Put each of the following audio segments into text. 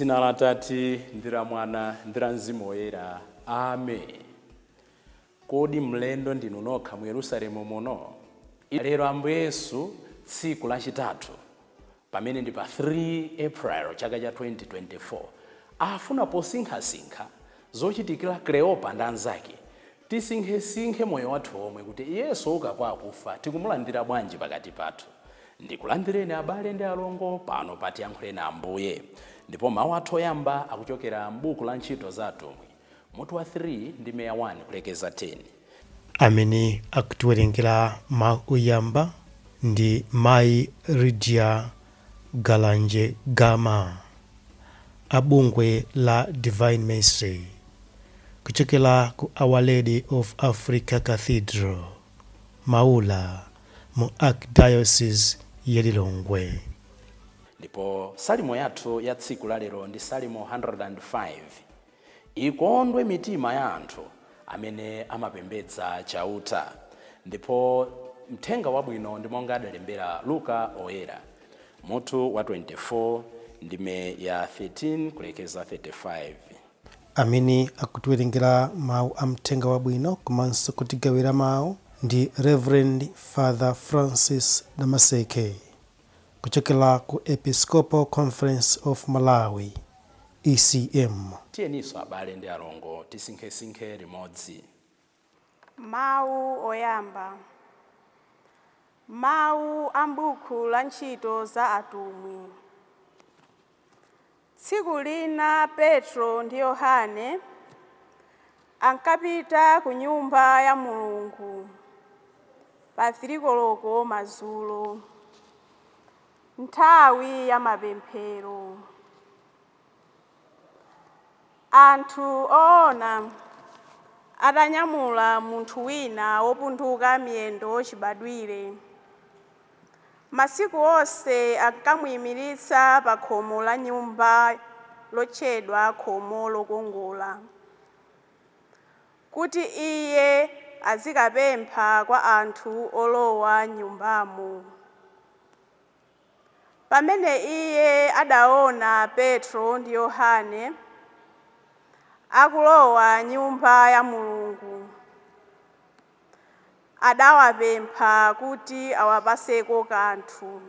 M'dzina la Atate ndi la Mwana ndi la Mzimu Woyera. Amen. Kodi mlendo ndinu nokha mu Yerusalemu muno? Lero Ambuye Yesu tsiku lachitatu pamene ndi pa 3 April chaka cha 2024 afuna posinkha-sinkha zochitikira Kleopa ndi anzake. Tisinkhe moyo wathu omwe kuti Yesu ukakwa akufa tikumulandira bwanji pakati pathu. Ndikulandireni abale ndi alongo pano patiyankhuleni Ambuye. Ndipo mawu athu oyamba akuchokera m'buku la ntchito za atumwi mutu wa 3 ndi meya 1 kulekeza 10. Amene akutiwerengera mawu oyamba ndi Mayi Lydia Galanje Gama abungwe la Divine Mercy kuchokera ku Our Lady of Africa Cathedral Maula mu Archdiocese ya Lilongwe. Ndipo salimo yathu ya tsiku la lero ndi salimo 105. Ikondwe mitima ya anthu amene amapembedza chauta. Ndipo mthenga wabwino ndi monga adalembera Luka oyera mutu wa 24 ndime ya 13 kulekeza 35. Amene akutiwerengera mawu a mthenga wabwino komanso kutigawira mawu ndi Reverend Father Francis Damaseke kuchokera ku Episcopal Conference of Malawi ECM. Tiyeniso abale ndi alongo tisinkhe limodzi. Mawu oyamba. Mawu a m'buku la ntchito za atumwi. Tsiku lina Petro ndi Yohane ankapita ku nyumba ya Mulungu pa 3 koloko madzulo, nthawi ya mapemphero. Anthu oona atanyamula munthu wina wopunduka miyendo chibadwire. Masiku onse ankamuyimiritsa pa khomo la nyumba lotchedwa khomo lokongola, kuti iye azikapempha kwa anthu olowa nyumbamo. Pamene iye adaona Petro ndi Yohane akulowa nyumba ya Mulungu, adawapempha kuti awapaseko kanthu.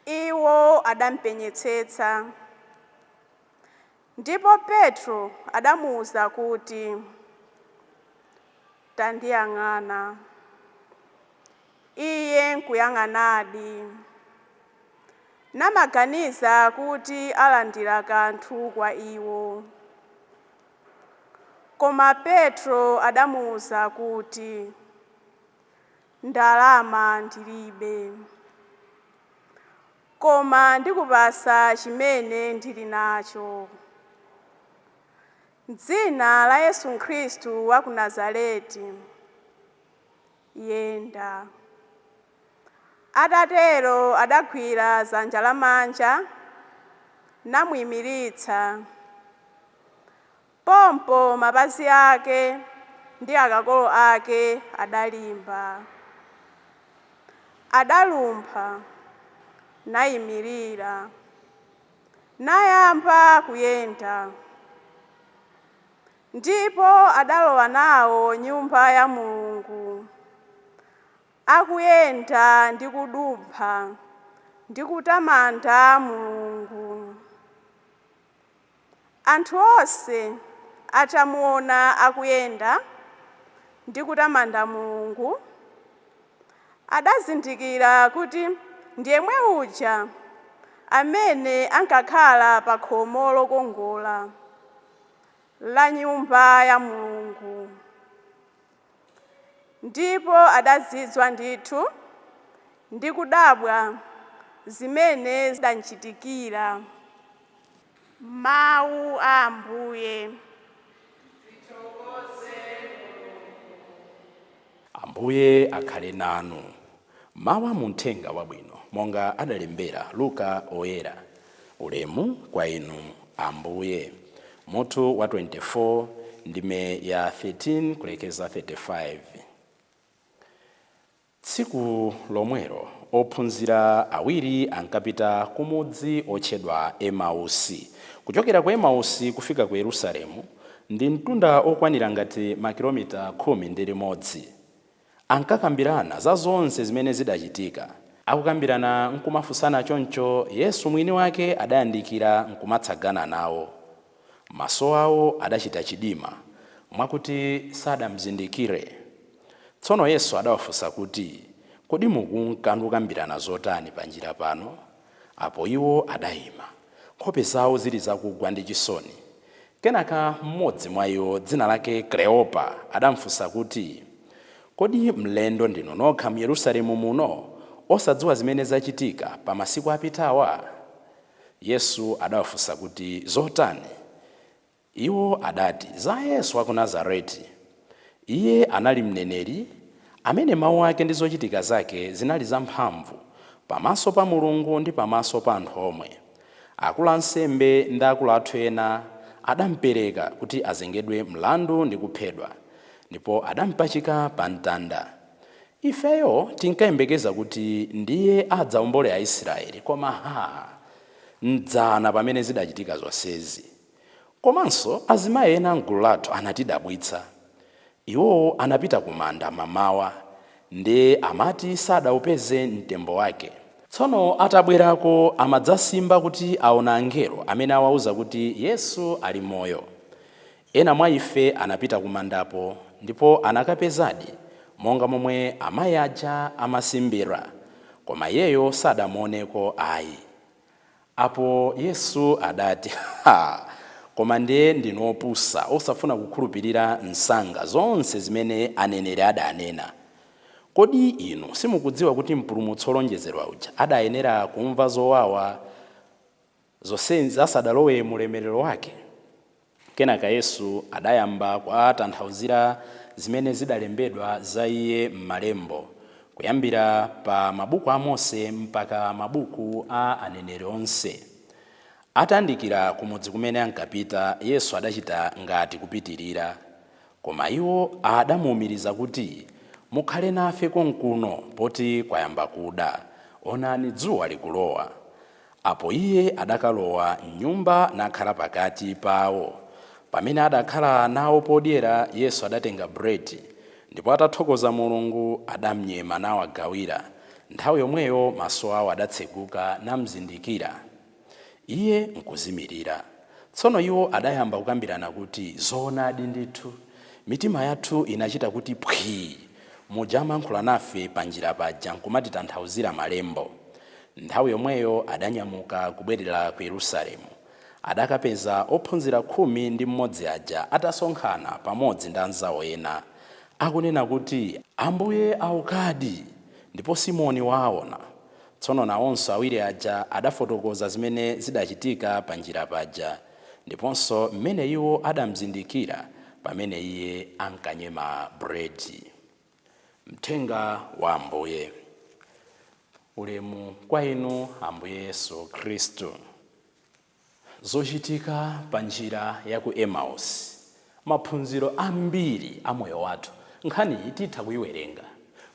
Iwo adampenyetsetsa. Ndipo Petro adamuwuza kuti, "Tandiyang'ana." Iye nkuyang'anadi, namaganiza kuti alandira kanthu kwa iwo. Koma Petro adamuwuza kuti, "Ndalama ndilibe, koma ndikupasa chimene ndili nacho. M'dzina la Yesu Khristu wa ku Nazareti, yenda." Atatero adagwira dzanja lamanja namuyimiritsa. Pompo mapazi ake ndi akakolo ake adalimba. Adalumpha nayimirira, nayamba kuyenda. Ndipo adalowa nawo nyumba ya Mulungu, akuyenda ndi kudumpha ndi kutamanda Mulungu. Anthu onse atamuona akuyenda ndi kutamanda Mulungu, adazindikira kuti ndi yemwe uja amene ankakhala pa khomo lokongola la nyumba ya Mulungu. Ndipo adazizwa ndithu ndi kudabwa zimene zidachitikira. Mawu a Ambuye. Ambuye akhale nanu. Mawu a muthenga wabwino monga adalembera Luka oyera. Ulemu kwa inu Ambuye. Mutu wa 24 ndime ya 13 kulekeza 35. Tsiku lomwero ophunzira awiri ankapita kumudzi otchedwa Emausi. Kuchokera ku Emausi kufika ku Yerusalemu ndi mtunda okwanira ngati makilomita 11. Ankakambirana za zonse zimene zidachitika. Akukambirana nkumafunsana choncho, Yesu mwini wake adayandikira nkumatsagana nawo. Maso awo adachita chidima mwakuti sadamzindikire. Tsono Yesu adawafunsa kuti, kodi mukunkambirana zotani panjira pano? Apo iwo adayima, nkhope zawo zili zakugwa ndi chisoni. Kenaka mmodzi mwa iwo, dzina lake Kleopa, adamfunsa kuti, kodi mlendo ndinu nokha mu Yerusalemu muno osadziwa zimene zachitika pa masiku apitawa? Yesu adawafunsa kuti, zotani? Iwo adati, za Yesu wa ku Nazareti. Iye anali mneneri amene mawu ake ndi zochitika zake zinali zamphamvu pamaso pa Mulungu ndi pamaso pa anthu omwe. Akulu ansembe ndi akulu athu ena adampereka kuti azengedwe mlandu ndi kuphedwa, ndipo adampachika pa mtanda. Ifeyo tinkayembekeza kuti ndiye adzawombole Aisraeli, koma mdzana pamene zidachitika zonsezi. Komanso azimayi ena mgulu lathu anatidabwitsa. Iwo anapita kumanda mamawa ndi amati sadawupeze mtembo wake. Tsono atabwerako amadzasimba kuti aona angelo amene awauza kuti Yesu ali moyo. Ena mwa ife anapita kumandapo ndipo anakapezadi monga momwe amayi aja amasimbira, koma iyeyo sadamuoneko ayi. Apo Yesu adati, koma ndiye ndinu opusa osafuna kukhulupirira msanga zonse zimene aneneri adanena. Kodi inu simukudziwa kuti mpulumutsi olonjezedwa uja adayenera kumva zowawa zonse asadalowe mu ulemerero wake? Kenaka Yesu adayamba kuwatanthauzira zimene zidalembedwa za iye m'malembo, kuyambira pa mabuku a Mose mpaka mabuku a aneneri onse. Atandikira kumudzi kumene ankapita, Yesu adachita ngati kupitirira, koma iwo adamuwumiriza kuti, mukhale nafe konkuno poti kwayamba kuda, onani dzuwa likulowa. Apo iye adakalowa m'nyumba nakhala pakati pawo. Pamene adakhala nawo podyera, Yesu adatenga buledi ndipo atathokoza Mulungu adamnyema nawagawira. Nthawi yomweyo maso awo adatseguka namzindikira. Iye nkuzimirira. Tsono iwo adayamba kukambirana kuti, zoonadi ndithu mitima yathu inachita kuti pwii muja amankhula nafe panjira paja nkumatitanthauzira malembo. Nthawi yomweyo adanyamuka kubwerera ku Yerusalemu. Adakapeza ophunzira 11 aja atasonkhana pamodzi ndi anzawo ena, akunena kuti, Ambuye aukadi ndipo Simoni waona. Tsono nawonso awiri aja adafotokoza zimene zidachitika panjira paja, ndiponso mmene iwo adamzindikira pamene iye ankanyema buledi. Mthenga wa Ambuye. Ulemu kwa inu Ambuye Yesu Khristu. Zochitika panjira ya ku Emausi, maphunziro ambiri a moyo wathu nkhani titha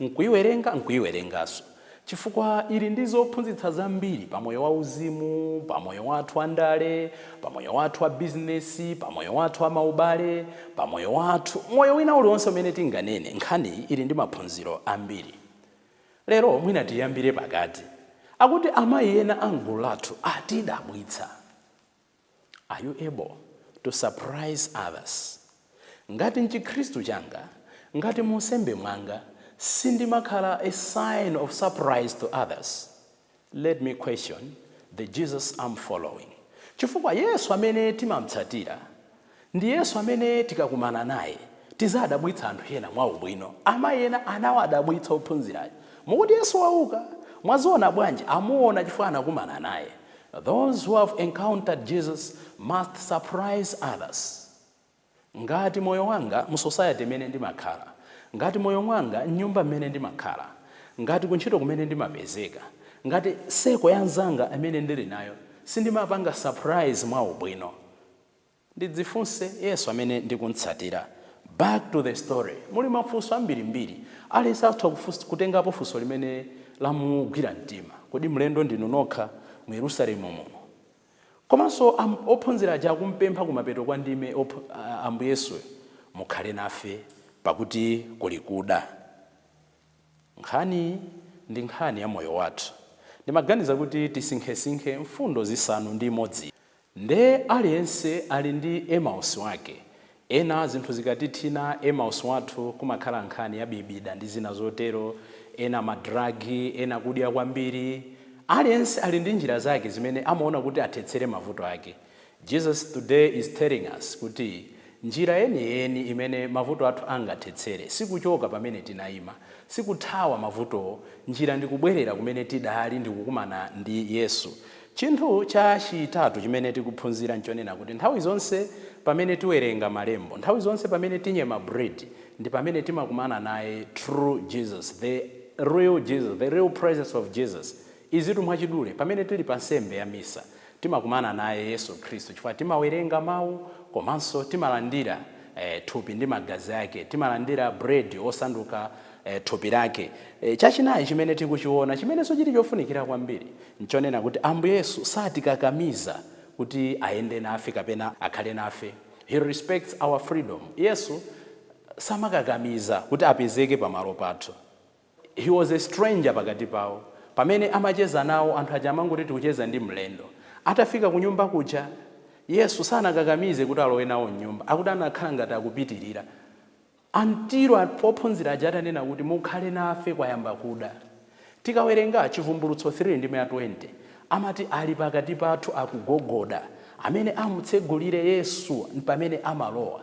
nkuyiwerenganso chifukwa ili ndi zophunzitsa zambiri pa moyo wauzimu, pa moyo wathu wa ndale, pa moyo wathu wa bizinesi, pa moyo wathu wa maubale, pa moyo wathu moyo wina uliwonse umene tinganene. Nkhani ili ndi maphunziro ambiri. Lero mwina tiyambire pakati. Akuti amayi ena amgulu lathu atidabwitsa. Are you able to surprise others? Ngati mchikhristu changa, ngati musembe mwanga, sindimakhala a sign of surprise to others. Let me question the Jesus I'm following. Chifukwa Yesu amene timamtsatira ndi Yesu amene tikakumana naye tizadabwitsa anthu ena mwa ubwino. Amayi ena anawadabwitsa ophunzirayo. Mukuti Yesu wauka, mwaziona bwanji? Amuona chifukwa anakumana naye. Those who have encountered Jesus must surprise others. Ngati moyo wanga mu society imene ndimakhala, ngati moyo mwanga nyumba mmene ndimakhala, ngati kuntchito kumene ndimapezeka, ngati seko ya nzanga amene ndili nayo, sindimapanga surprise mwa ubwino. Ndidzifunse Yesu amene ndikuntsatira. Back to the story. Muli mafunso ambirimbiri. Alisa atha kutengapo funso limene lamugwira mtima. Kodi mlendo ndinu nokha mu Yerusalemu muno. Komanso ophunzira aja kumpempha kumapeto kwa ndime Ambuye Yesu mukhale nafe pakuti kuli kuda. Nkhani ndi nkhani ya moyo wathu. Ndimaganiza kuti tisinkhesinkhe mfundo zisanu ndi imodzi. Nde aliyense ali ndi Emausi wake. Ena zinthu zikatithina Emausi wathu kumakhala nkhani ya bibida ndi zina zotero, ena madragi, ena kudya kwambiri. Aliyense ali ndi njira zake zimene amaona kuti athetsere mavuto ake. Jesus today is telling us kuti njira yeniyeni imene mavuto athu angathetsere sikuchoka pamene tinayima, sikuthawa mavuto, njira ndikubwerera kumene tidali ndikukumana ndi Yesu. Chinthu chachitatu chimene tikuphunzira nchonena kuti nthawi zonse pamene tiwerenga malembo, nthawi zonse pamene tinyema bread, ndi pamene timakumana naye true Jesus, the real Jesus, the real presence of Jesus. Izitu mwachidule pamene tili pa nsembe ya misa timakumana naye Yesu Khristu, chifukwa timawerenga mawu komanso timalandira thupi ndi magazi ake, timalandira bread osanduka thupi lake. Chachinayi chimene tikuchiona chimenenso chili chofunikira kwambiri nchonena kuti Ambuye Yesu satikakamiza kuti ayende nafe kapena akhale nafe. He respects our freedom. Yesu samakakamiza kuti apezeke pamalo pathu. He was a stranger pakati pawo. Pamene amacheza nawo anthu aja amangoti tikucheza ndi mlendo. Atafika ku nyumba kuja Yesu sanakakamize kuti alowe nawo nyumba, akuti anakhala ngati akupitirira. Antiro ophunzira aja atanena kuti mukhale nafe kwayamba kuda. Tikawerenga Chivumbulutso 3 ndi 20 amati ali pakati pathu akugogoda amene amutsegulire Yesu pamene amalowa.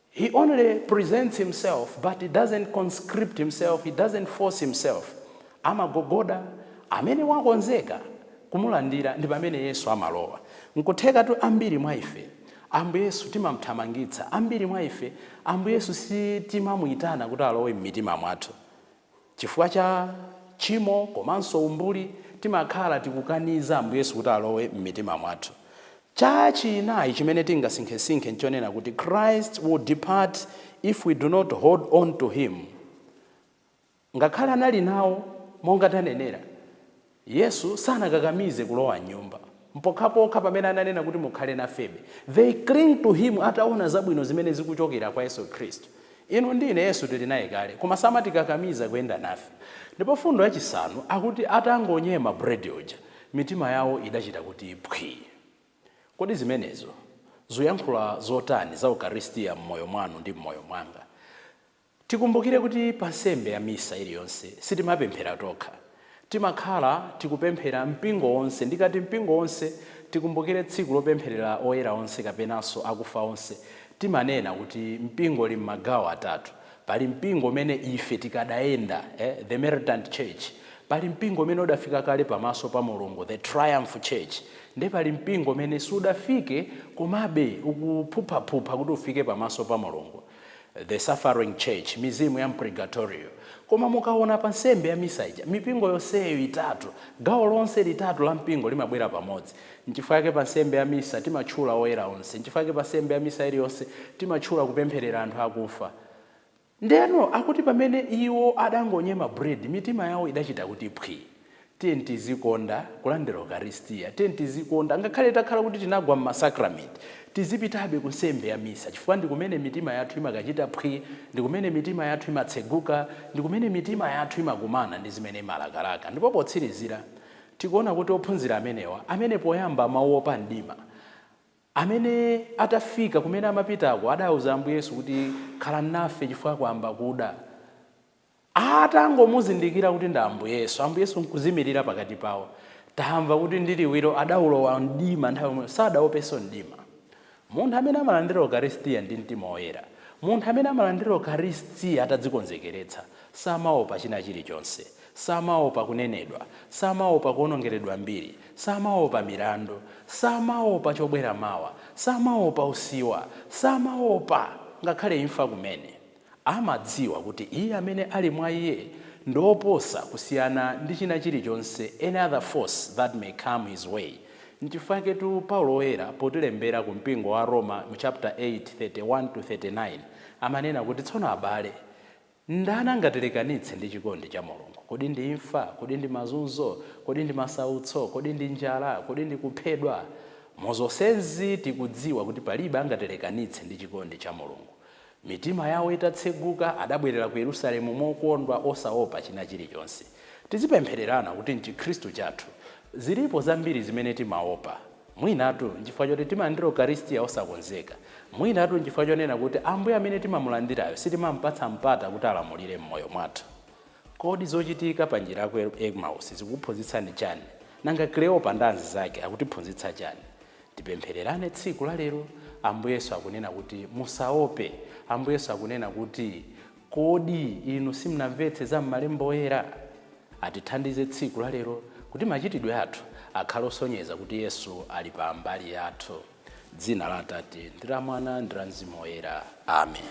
He only presents himself, but he doesn't conscript himself, he doesn't force himself. Amagogoda amene wakonzeka kumulandira ndi pamene Yesu amalowa. Nkutheka tu ambiri mwa ife Ambuye Yesu timamthamangitsa, ambiri mwa ife Ambuye Yesu sitimamuyitana kuti alowe m'mitima mwathu. Chifukwa cha chimo komanso umbuli timakhala tikukaniza Ambuye Yesu kuti alowe m'mitima mwathu. Chachinayi chimene tingasinkhesinkhe nchonena kuti Christ will depart if we do not hold on to him. Ngakhale anali nawo monga tanenera, Yesu sanakakamize kulowa nyumba. Mpokhapokha pamene ananena kuti mukhale nafebe, they cling to him ataona zabwino zimene zikuchokera kwa Yesu Khristu. Inu ndine Yesu tili naye kale, koma samatikakamiza kuyenda nafe. Ndipo fundo yachisanu akuti atangonyema bread uja, mitima yawo idachita kuti pwi. Kodi zimenezo zoyankhula zotani za Ukaristiya mmoyo mwanu ndi mmoyo mwanga? Tikumbukire kuti pa nsembe ya misa iliyonse sitimapemphera tokha. Timakhala tikupemphera mpingo onse. Ndikati mpingo onse tikumbukire tsiku lopempherera oyera onse kapenanso akufa onse. Timanena kuti mpingo li magawo atatu. Pali mpingo mene ife tikadayenda, the militant church. Pali mpingo mene udafika kale pamaso pa Mulungu, the triumph church. Nde pali mpingo mene sudafike komabe ukuphupha kuti ufike pamaso pa Mulungu, the suffering church, mizimu ya purgatorio. Koma mukaona pa nsembe ya misa ija mipingo yonseyo itatu, gawo lonse litatu la mpingo limabwera pamodzi. Nchifukwa chake pa nsembe ya misa timatchula oyera onse, nchifukwa chake pa nsembe ya misa iliyonse timatchula kupempherera anthu akufa. Ndeno akuti pamene iwo adangonyema bread, mitima yawo idachita kuti pwi. Tiye tizikonda kulandira Ukaristiya, tiye tizikonda ngakhale takhala kuti tinagwa m'masakramenti, tizipitabe ku nsembe ya misa, chifukwa ndi kumene mitima yathu imakachita pwi, ndi kumene mitima yathu imatseguka, ndi kumene mitima yathu imakumana ndi zimene imalakalaka. Ndipo potsirizira tikuona kuti ophunzira amenewa amene poyamba maopa mdima, amene atafika kumene amapitako adauza Ambuye Yesu kuti khala nafe chifukwa kwamba kuda. Atangomuzindikira kuti ndi Ambuye Yesu, Ambuye Yesu nkuzimirira pakati pawo. Tamva kuti ndili wiro adaulowa mdima nthawi imwe sadaopenso mdima. Munthu amene amalandira Ukaristiya ndi mtima woyera, munthu amene amalandira Ukaristiya atadzikonzekeretsa, samaopa china chilichonse, samaopa kunenedwa, samaopa kuonongeredwa mbiri, samaopa milandu, samaopa chobwera mawa, samaopa usiwa, samaopa ngakhale imfa kumene. Amadziwa kuti iye amene ali mwa iye ndoposa kusiyana ndi china chilichonse, any other force that may come his way. Nchifukwa tu Paulo oyera potilembera ku mpingo wa Roma mu chapter 8 31 to 39 amanena kuti tsono abale, Ndani angatilekanitse ndi chikondi cha Mulungu? Kodi ndi imfa, kodi ndi mazunzo, kodi ndi masautso, kodi ndi njala, kodi ndi kuphedwa? Mozonsezi tikudziwa kuti palibe angatilekanitse ndi chikondi cha Mulungu. Mitima yawo itatseguka adabwerera ku Yerusalemu mokondwa osaopa china chilichonse. Tizipemphererana kuti m'Chikhristu chathu zilipo zambiri zimene timaopa. Mwinatu n'chifukwa choti timalandira Ukaristiya osakonzeka. Mwinatu n'chifukwa chonena kuti Ambuye amene timamulandirayo sitimampatsa mpata kuti alamulire m'moyo mwathu. Kodi zochitika pa njira ku Emmaus zikuphunzitsani chani? Nanga Kleopa ndi anzake akutiphunzitsa chani? Tipemphererane tsiku la lero. Ambuye Yesu akunena kuti musaope. Ambuye Yesu akunena kuti kodi inu simnamvetse za m'Malemba Oyera? Atithandize tsiku la lero kuti machitidwe athu akhale osonyeza kuti Yesu ali pa mbali yathu. Dzina la Atate ndi la Mwana ndi la Mzimu Woyera. Amen.